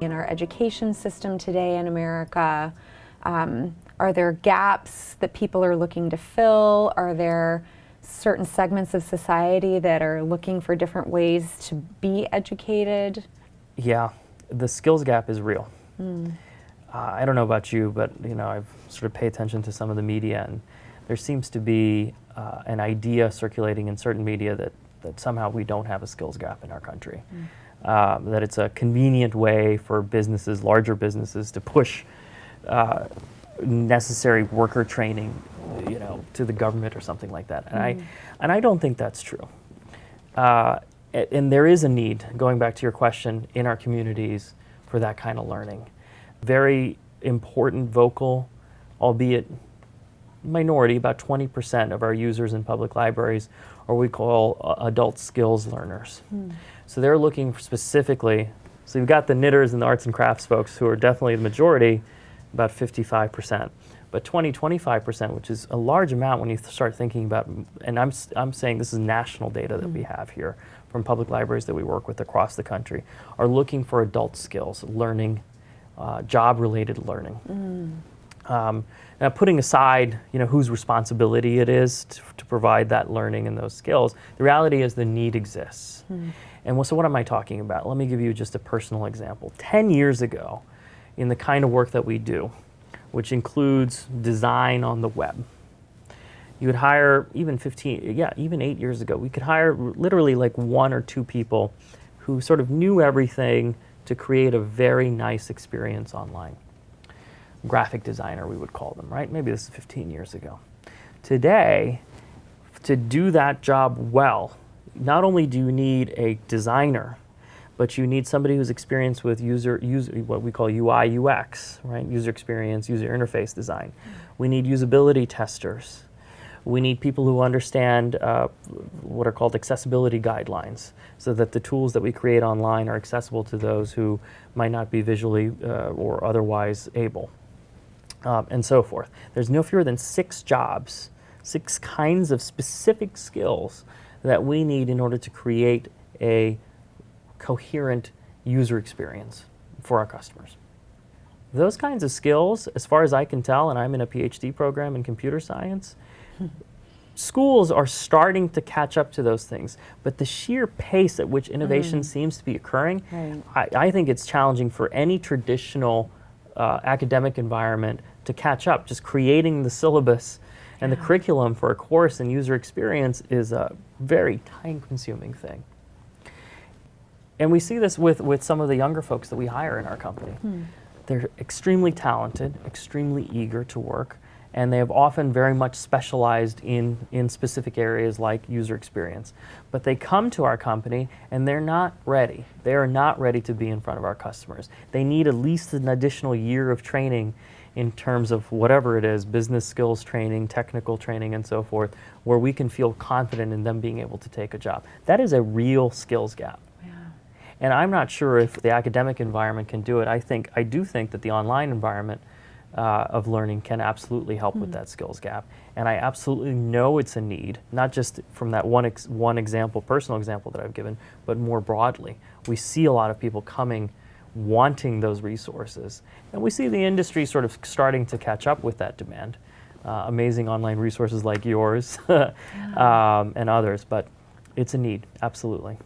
in our education system today in America? Are there gaps that people are looking to fill? Are there certain segments of society that are looking for different ways to be educated? Yeah, the skills gap is real. I don't know about you, but I've sort of paid attention to some of the media, and there seems to be an idea circulating in certain media that somehow we don't have a skills gap in our country. That it's a convenient way for businesses, larger businesses, to push necessary worker training, to the government or something like that. And I don't think that's true. And there is a need, going back to your question, in our communities for that kind of learning. Very important, vocal, albeit minority, about 20% of our users in public libraries are what we call adult skills learners. So they're looking specifically, so you've got the knitters and the arts and crafts folks who are definitely the majority, about 55%. But 25%, which is a large amount when you start thinking about, and I'm saying this is national data that we have here from public libraries that we work with across the country, are looking for adult skills, learning, job-related learning. Now, putting aside, whose responsibility it is to provide that learning and those skills, the reality is the need exists. And so what am I talking about? Let me give you just a personal example. 10 years ago, in the kind of work that we do, which includes design on the web, you would hire, even 8 years ago, we could hire literally like 1 or 2 people who sort of knew everything to create a very nice experience online. Graphic designer, we would call them, right? Maybe this is 15 years ago. Today, to do that job well, not only do you need a designer, but you need somebody who's experienced with user what we call UI, UX, right? User experience, user interface design. We need usability testers. We need people who understand what are called accessibility guidelines, so that the tools that we create online are accessible to those who might not be visually or otherwise able, and so forth. There's no fewer than 6 jobs, 6 kinds of specific skills that we need in order to create a coherent user experience for our customers. Those kinds of skills, as far as I can tell, and I'm in a PhD program in computer science, schools are starting to catch up to those things, but the sheer pace at which innovation seems to be occurring, I think it's challenging for any traditional academic environment to catch up. Just creating the syllabus and the curriculum for a course and user experience is a very time-consuming thing. And we see this with some of the younger folks that we hire in our company. They're extremely talented, extremely eager to work, and they have often very much specialized in specific areas like user experience. But they come to our company and they're not ready. They are not ready to be in front of our customers. They need at least an additional year of training in terms of whatever it is, business skills training, technical training, and so forth, where we can feel confident in them being able to take a job. That is a real skills gap. And I'm not sure if the academic environment can do it. I do think that the online environment of learning can absolutely help with that skills gap. And I absolutely know it's a need, not just from that one example, personal example that I've given, but more broadly. We see a lot of people coming, wanting those resources. And we see the industry sort of starting to catch up with that demand. Amazing online resources like yours and others, but it's a need, absolutely.